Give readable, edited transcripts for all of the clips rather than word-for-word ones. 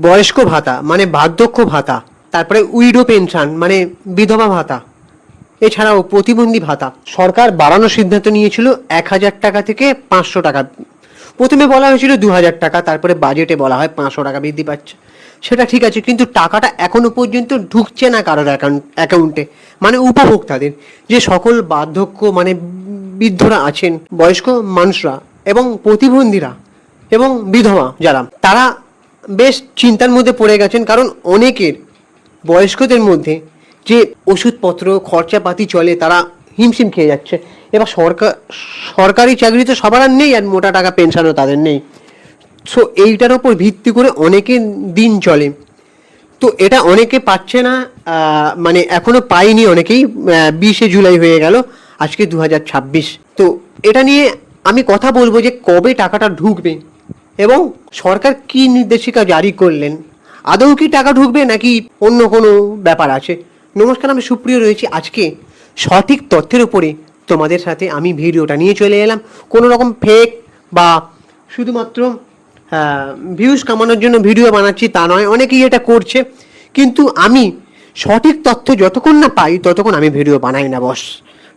বয়স্ক ভাতা মানে বার্ধক্য ভাতা, তারপরে উইডো পেনশন মানে বিধবা ভাতা, এছাড়াও প্রতিবন্ধী ভাতা সরকার বাড়ানোর সিদ্ধান্ত নিয়েছিল 1,000 টাকা থেকে 500 টাকা। প্রথমে বলা হয়েছিল 2,000 টাকা, তারপরে বাজেটে বলা হয় 500 টাকা বৃদ্ধি পাচ্ছে। সেটা ঠিক আছে, কিন্তু টাকাটা এখনো পর্যন্ত ঢুকছে না কারোর অ্যাকাউন্টে, মানে উপভোক্তাদের, যে সকল বার্ধক্য মানে বৃদ্ধরা আছেন, বয়স্ক মানুষরা এবং প্রতিবন্ধীরা এবং বিধবা যারা, তারা বেশ চিন্তার মধ্যে পড়ে গেছেন। কারণ অনেকের বয়স্কদের মধ্যে যে ওষুধপত্র খরচাপাতি চলে, তারা হিমশিম খেয়ে যাচ্ছে। এবার সরকারি চাকরি তো সবার আর নেই, আর মোটা টাকা পেনশনও তাদের নেই। সো এইটার ওপর ভিত্তি করে অনেকের দিন চলে। তো এটা অনেকে পাচ্ছে না, মানে এখনো পায়নি অনেকেই। 20শে জুলাই হয়ে গেল, আজকে 2026। তো এটা নিয়ে আমি কথা বলবো যে কবে টাকাটা ঢুকবে এবং সরকার কি নির্দেশিকা জারি করলেন, আদৌ কি টাকা ঢুকবে নাকি অন্য কোনো ব্যাপার আছে। নমস্কার, আমি সুপ্রিয় রয়েছি। আজকে সঠিক তথ্যের উপরে তোমাদের সাথে আমি ভিডিওটা নিয়ে চলে এলাম। কোনো রকম ফেক বা শুধুমাত্র ভিউজ কামানোর জন্য ভিডিও বানাচ্ছি তা নয়, অনেকেই এটা করছে, কিন্তু আমি সঠিক তথ্য যতক্ষণ না পাই ততক্ষণ আমি ভিডিও বানাই না বস,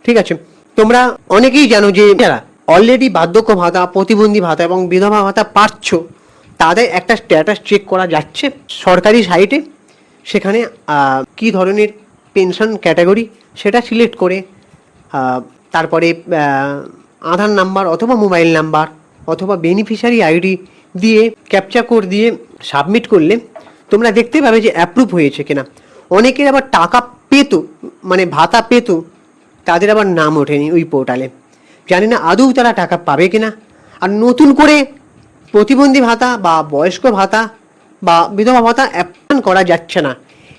ঠিক আছে। তোমরা অনেকেই জানো যে যারা অলরেডি বার্ধক্য ভাতা, প্রতিবন্ধী ভাতা এবং বিধবা ভাতা পাচ্ছ, তাদের একটা স্ট্যাটাস চেক করা যাচ্ছে সরকারি সাইটে। সেখানে কি ধরনের পেনশন ক্যাটাগরি সেটা সিলেক্ট করে তারপরে আধার নাম্বার অথবা মোবাইল নাম্বার অথবা বেনিফিশিয়ারি আইডি দিয়ে ক্যাপচা কোড দিয়ে সাবমিট করলে তোমরা দেখতে পাবে যে অ্যাপ্রুভ হয়েছে কিনা। অনেকের আবার টাকা পেত, মানে ভাতা পেত, তাদের আবার নাম ওঠেনি ওই পোর্টালে। জানি না আদৌ তারা টাকা পাবে কিনা। আর নতুন করে প্রতিবন্ধী ভাতা বা বয়স্ক ভাতা বা বিধবা ভাতা অ্যাপ্লাই করা যাচ্ছে না।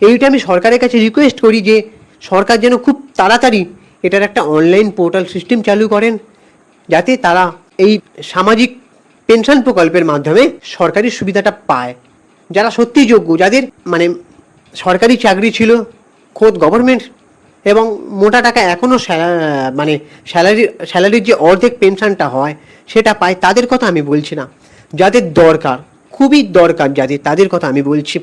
এইটা আমি সরকারের কাছে রিকোয়েস্ট করি যে সরকার যেন খুব তাড়াতাড়ি এটার একটা অনলাইন পোর্টাল সিস্টেম চালু করেন, যাতে তারা এই সামাজিক পেনশন প্রকল্পের মাধ্যমে সরকারি সুবিধাটা পায়। যারা সত্যি যোগ্য, যাদের মানে সরকারি চাকরি ছিল খোদ গভর্নমেন্ট এবং মোটা টাকা এখনও মানে স্যালারির যে অর্ধেক পেনশনটা হয় সেটা পায়, তাদের কথা আমি বলছি না। যাদের দরকার, খুবই দরকার যাদের, তাদের কথা আমি বলছি।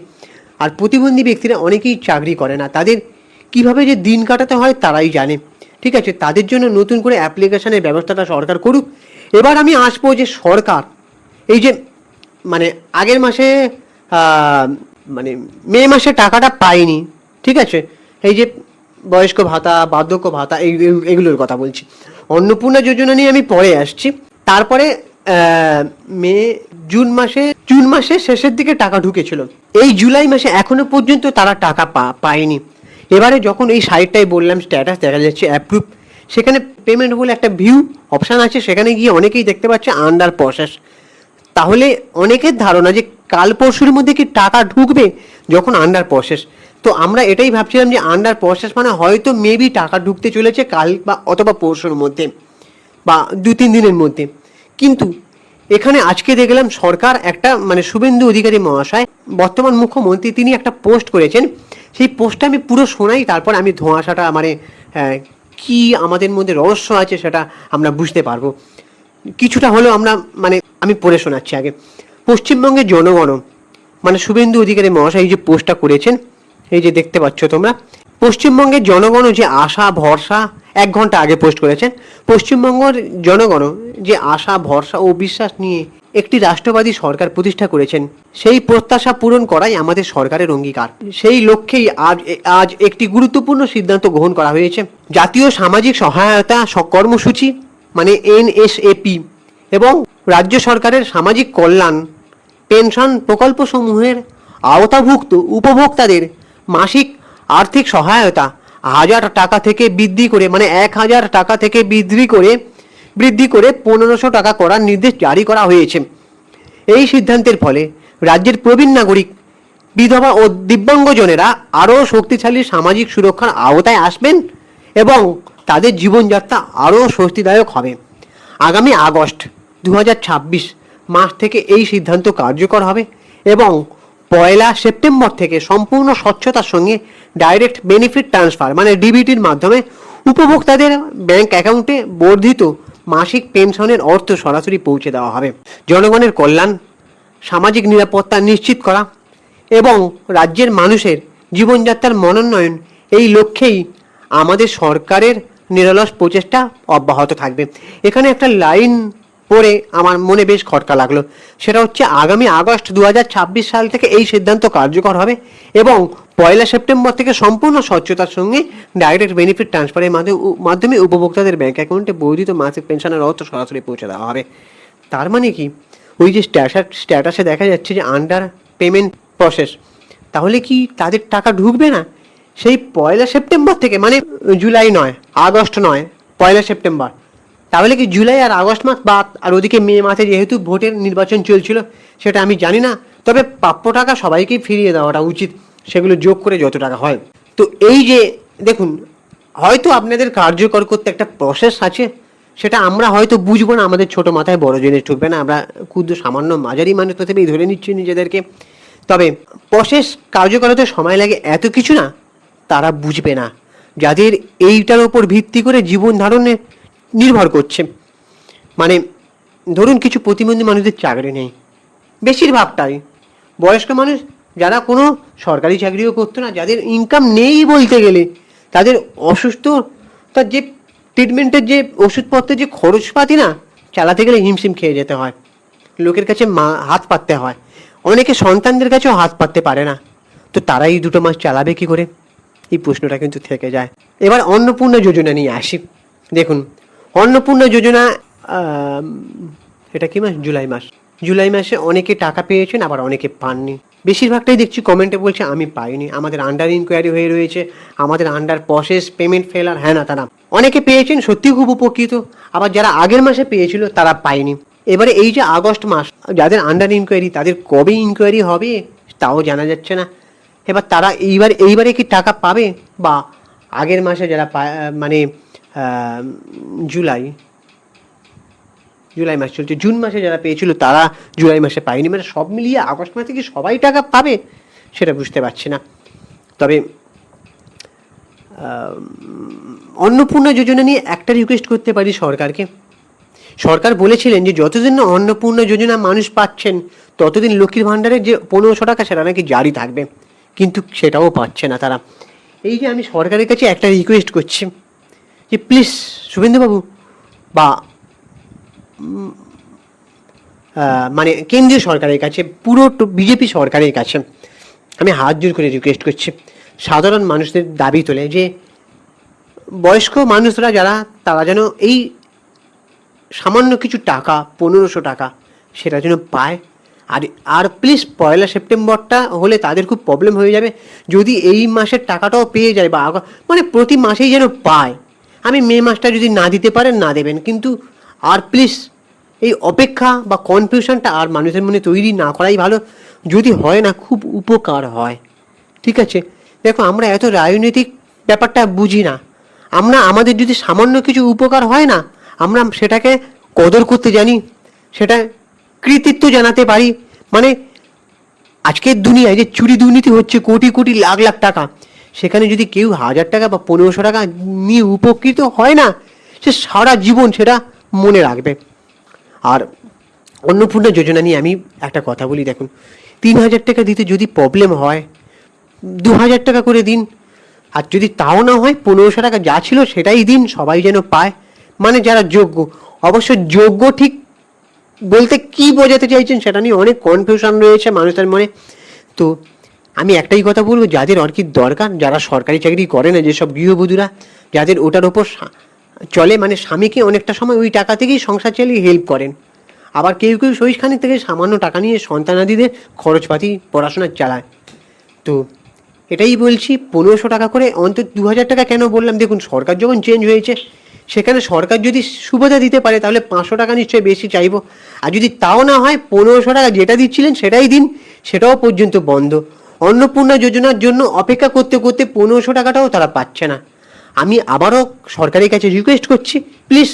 আর প্রতিবন্ধী ব্যক্তিরা অনেকেই চাকরি করে না, তাদের কিভাবে যে দিন কাটাতে হয় তারাই জানে, ঠিক আছে। তাদের জন্য নতুন করে অ্যাপ্লিকেশনের ব্যবস্থাটা সরকার করুক। এবার আমি আসবো যে সরকার এই যে মানে আগের মাসে মানে মে মাসে টাকাটা পায়নি, ঠিক আছে, এই যে বয়স্ক ভাতা, বার্ধক্য ভাতা, এগুলোর কথা বলছি। অন্নপূর্ণা যোজনা নিয়ে আমি পরে আসছি। তারপরে জুন মাসে শেষের দিকে টাকা ঢুকেছিল। এই জুলাই মাসে এখনো পর্যন্ত তারা টাকা পায়নি। এবারে যখন এই সাইটটাই বললাম স্ট্যাটাস দেখা যাচ্ছে অ্যাপ্রুভ, সেখানে পেমেন্ট বলে একটা ভিউ অপশান আছে, সেখানে গিয়ে অনেকেই দেখতে পাচ্ছে আন্ডার প্রসেস। তাহলে অনেকের ধারণা যে কাল পরশুর মধ্যে কি টাকা ঢুকবে, যখন আন্ডার প্রসেস। তো আমরা এটাই ভাবছিলাম যে আন্ডার প্রসেস মানে হয়তো মেবি টাকা ঢুকতে চলেছে কাল বা অথবা পরশুর মধ্যে বা 2-3 দিনের মধ্যে। কিন্তু এখানে আজকে দেখলাম সরকার একটা মানে শুভেন্দু অধিকারী মহাশয়, বর্তমান মুখ্যমন্ত্রী, তিনি একটা পোস্ট করেছেন। সেই পোস্টটা আমি পুরো শোনাই, তারপর আমি ধোঁয়াশাটা মানে কি আমাদের মধ্যে রহস্য আছে সেটা আমরা বুঝতে পারবো কিছুটা হলেও। আমরা মানে আমি পড়ে শোনাচ্ছি আগে। পশ্চিমবঙ্গের জনগণ মানে শুভেন্দু অধিকারী মহাশয় এই যে পোস্টটা করেছেন, এই যে দেখতে পাচ্ছ তোমরা, পশ্চিমবঙ্গের জনগণ যে আশা ভরসা, 1 ঘন্টা আগে পোস্ট করেছেন। পশ্চিমবঙ্গের জনগণ যে আশা ভরসা ও বিশ্বাস নিয়ে একটি রাষ্ট্রবাদী সরকার প্রতিষ্ঠা করেছেন, সেই প্রত্যাশা পূরণ করাই আমাদের সরকারের অঙ্গীকার। সেই লক্ষ্যেই আজ একটি গুরুত্বপূর্ণ সিদ্ধান্ত গ্রহণ করা হয়েছে। জাতীয় সামাজিক সহায়তা কর্মসূচি মানে NSAP এবং রাজ্য সরকারের সামাজিক কল্যাণ পেনশন প্রকল্পসমূহের আওতাভুক্ত উপভোক্তাদের মাসিক আর্থিক সহায়তা 1,000 টাকা থেকে বৃদ্ধি করে, মানে 1,000 টাকা থেকে বৃদ্ধি করে 1,500 টাকা করার নির্দেশ জারি করা হয়েছে। এই সিদ্ধান্তের ফলে রাজ্যের প্রবীণ নাগরিক, বিধবা ও দিব্যাঙ্গজনেরা আরও শক্তিশালী সামাজিক সুরক্ষার আওতায় আসবেন এবং তাদের জীবনযাত্রা আরও স্বস্তিদায়ক হবে। আগামী আগস্ট 2026 মাস থেকে এই সিদ্ধান্ত কার্যকর হবে এবং 1 সেপ্টেম্বর থেকে সম্পূর্ণ স্বচ্ছতার সঙ্গে ডাইরেক্ট বেনিফিট ট্রান্সফার মানে ডিবিটির মাধ্যমে উপভোক্তাদের ব্যাংক অ্যাকাউন্টে বর্ধিত মাসিক পেনশনের অর্থ সরাসরি পৌঁছে দেওয়া হবে। জনগণের কল্যাণ, সামাজিক নিরাপত্তা নিশ্চিত করা এবং রাজ্যের মানুষের জীবনযাত্রার মনোন্নয়ন, এই লক্ষ্যেই আমাদের সরকারের নিরলস প্রচেষ্টা অব্যাহত থাকবে। এখানে একটা লাইন পড়ে আমার মনে বেশ খটকা লাগলো, সেটা হচ্ছে আগামী আগস্ট 2026 সাল থেকে এই সিদ্ধান্ত কার্যকর হবে এবং 1 সেপ্টেম্বর থেকে সম্পূর্ণ স্বচ্ছতার সঙ্গে ডাইরেক্ট বেনিফিট ট্রান্সফারের মাধ্যমে উপভোক্তাদের ব্যাংক অ্যাকাউন্টে বর্ধিত মাসিক পেনশনের অর্থ সরাসরি পৌঁছে দেওয়া হবে। তার মানে কি, ওই যে স্ট্যাটাসে দেখা যাচ্ছে যে আন্ডার পেমেন্ট প্রসেস, তাহলে কি তাদের টাকা ঢুকবে না সেই 1 সেপ্টেম্বর থেকে? মানে জুলাই নয়, আগস্ট নয়, 1 সেপ্টেম্বর। তাহলে কি জুলাই আর আগস্ট মাস বাদ, আর ওদিকে মে মাসে যেহেতু ভোটের নির্বাচন চলছিল, সেটা আমি জানি না, তবে প্রাপ্য টাকা সবাইকেই ফিরিয়ে দেওয়াটা উচিত, সেগুলো যোগ করে যত টাকা হয়। তো এই যে দেখুন, হয়তো আপনাদের কার্যকর করতে একটা প্রসেস আছে, সেটা আমরা হয়তো বুঝবো না, আমাদের ছোট মাথায় বড় জিনিস ঢুকবে না, আমরা ক্ষুদ্র সামান্য মাঝারি মানুষ প্রথমেই ধরে নিচ্ছি নিজেদেরকে। তবে প্রসেস কার্যকর হতে সময় লাগে এত কিছু না, তারা বুঝবে না যাদের এইটার ওপর ভিত্তি করে জীবন ধারণে নির্ভর করছে। মানে ধরুন কিছু প্রতিবন্ধী মানুষদের চাকরি নেই, বেশিরভাগটাই বয়স্ক মানুষ, যারা কোনো সরকারি চাকরিও করতো না, যাদের ইনকাম নেই বলতে গেলে, তাদের অসুস্থ, তার যে ট্রিটমেন্টের যে ওষুধপত্রের যে খরচপাতি না, চালাতে গেলে হিমশিম খেয়ে যেতে হয়, লোকের কাছে হাত পাততে হয়, অনেকে সন্তানদের কাছেও হাত পাততে পারে না। তো তারা এই 2 মাস চালাবে কি করে, এই প্রশ্নটা কিন্তু থেকে যায়। এবার অন্নপূর্ণা যোজনা নিয়ে আসি। দেখুন, অন্নপূর্ণা যোজনা, এটা কি মাস? জুলাই মাস। জুলাই মাসে অনেকে টাকা পেয়েছেন, আবার অনেকে পাননি। বেশিরভাগটাই দেখছি কমেন্টে বলছে আমি পাইনি, আমাদের আন্ডার ইনকোয়ারি হয়ে রয়েছে, আমাদের আন্ডার প্রসেস, পেমেন্ট ফেলার, হ্যাঁ না তারা। অনেকে পেয়েছেন, সত্যি খুব উপকৃত, আবার যারা আগের মাসে পেয়েছিল তারা পায়নি। এবারে এই যে আগস্ট মাস, যাদের আন্ডার ইনকোয়ারি, তাদের কবে ইনকোয়ারি হবে তাও জানা যাচ্ছে না। এবার তারা এইবারে কি টাকা পাবে, বা আগের মাসে যারা মানে জুলাই মাস চলছে, জুন মাসে যারা পেয়েছিল তারা জুলাই মাসে পায়নি, মানে সব মিলিয়ে আগস্ট মাসে কি সবাই টাকা পাবে সেটা বুঝতে পারছি না। তবে অন্নপূর্ণা যোজনা নিয়ে একটা রিকোয়েস্ট করতে পারি সরকারকে। সরকার বলেছিলেন যে যতদিন না অন্নপূর্ণা যোজনা মানুষ পাচ্ছেন, ততদিন লক্ষ্মীর ভাণ্ডারের যে 1500 টাকা সেটা নাকি জারি থাকবে, কিন্তু সেটাও পাচ্ছে না তারা। এই যে আমি সরকারের কাছে একটা রিকোয়েস্ট করছি যে প্লিজ শুভেন্দুবাবু বা মানে কেন্দ্রীয় সরকারের কাছে, পুরো বিজেপি সরকারের কাছে আমি হাত জোর করে রিকোয়েস্ট করছি, সাধারণ মানুষদের দাবি তোলে যে বয়স্ক মানুষরা যারা, তারা যেন এই সামান্য কিছু টাকা, 1500 টাকা, সেটা যেন পায়। আর প্লিজ 1 সেপ্টেম্বরটা হলে তাদের খুব প্রবলেম হয়ে যাবে, যদি এই মাসের টাকাটাও পেয়ে যায়, বা মানে প্রতি মাসেই যেন পায়। আমি মে মাসটা যদি না দিতে পারেন না দেবেন, কিন্তু আর প্লিজ এই অপেক্ষা বা কনফিউশনটা আর মানুষের মনে তৈরি না করাই ভালো। যদি হয় না, খুব উপকার হয়। ঠিক আছে, দেখো আমরা এত রাজনৈতিক ব্যাপারটা বুঝি না, আমরা আমাদের যদি সামান্য কিছু উপকার হয় না, আমরা সেটাকে কদর করতে জানি, সেটা কৃতিত্ব জানাতে পারি। মানে আজকের দুনিয়ায় যে চুরি দুর্নীতি হচ্ছে, কোটি কোটি লাখ লাখ টাকা, সেখানে যদি কেউ 1000 টাকা বা 1500 টাকা নিয়ে উপকৃত হয় না, সে সারা জীবন সেটা মনে রাখবে। আর অন্নপূর্ণা যোজনা নিয়ে আমি একটা কথা বলি, দেখুন 3000 টাকা দিতে যদি প্রবলেম হয়, 2000 টাকা করে দিন, আর যদি তাও না হয় 1500 টাকা যা ছিল সেটাই দিন, সবাই যেন পায়। মানে যারা যোগ্য, অবশ্য যোগ্য ঠিক বলতে কি বোঝাতে চাইছেন সেটা নিয়ে অনেক কনফিউশন রয়েছে মানুষের মনে। তো আমি একটাই কথা বলবো, যাদের আর কি দরকার, যারা সরকারি চাকরি করে না, যেসব গৃহবধূরা, যাদের ওটার ওপর চলে, মানে স্বামীকে অনেকটা সময় ওই টাকা থেকেই সংসার চালিয়ে হেল্প করেন, আবার কেউ কেউ সহিখানি থেকে সামান্য টাকা নিয়ে সন্তানাদিদের খরচপাতি পড়াশোনা চালায়। তো এটাই বলছি, 1500 টাকা করে, অন্তত 2000 টাকা কেন বললাম, দেখুন সরকার যখন চেঞ্জ হয়েছে, সেখানে সরকার যদি সুবিধা দিতে পারে তাহলে 500 টাকা নিশ্চয়ই বেশি চাইবো। আর যদি তাও না হয়, 1500 টাকা যেটা দিচ্ছিলেন সেটাই দিন, সেটাও পর্যন্ত বন্ধ। অন্নপূর্ণা যোজনার জন্য অপেক্ষা করতে করতে 1500 টাকাটাও তারা পাচ্ছে না। আমি আবারও সরকারের কাছে রিকোয়েস্ট করছি, প্লিজ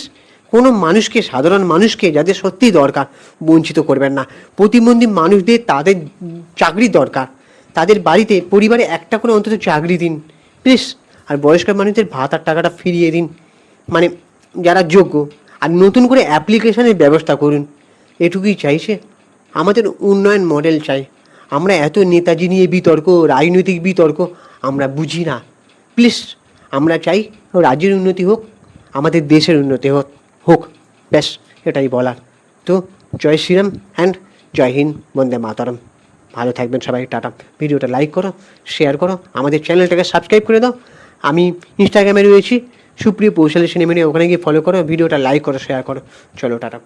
কোনো মানুষকে, সাধারণ মানুষকে যাদের সত্যিই দরকার, বঞ্চিত করবেন না। প্রতিবন্ধী মানুষদের, তাদের চাকরি দরকার, তাদের বাড়িতে পরিবারে একটা করে অন্তত চাকরি দিন প্লিজ। আর বয়স্ক মানুষদের ভাতার টাকাটা ফিরিয়ে দিন, মানে যারা যোগ্য। আর নতুন করে অ্যাপ্লিকেশনের ব্যবস্থা করুন, এটুকুই চাইছে। আমাদের উন্নয়ন মডেল চাই। আমরা এত নেতাজি নিয়ে বিতর্ক, রাজনৈতিক বিতর্ক আমরা বুঝি না। প্লিজ, আমরা চাই রাজ্যের উন্নতি হোক, আমাদের দেশের উন্নতি হোক, ব্যাস এটাই বলার। তো জয় শ্রীরাম অ্যান্ড জয় হিন্দ, বন্দে মাতরম। ভালো থাকবেন সবাই, টাটা। ভিডিওটা লাইক করো, শেয়ার করো, আমাদের চ্যানেলটাকে সাবস্ক্রাইব করে দাও। আমি ইনস্টাগ্রামে রয়েছি সুপ্রিয় পৌশালী সিনেমিডিয়া, ওখানে গিয়ে ফলো করো, ভিডিওটা লাইক করো, শেয়ার করো। চলো টাটা।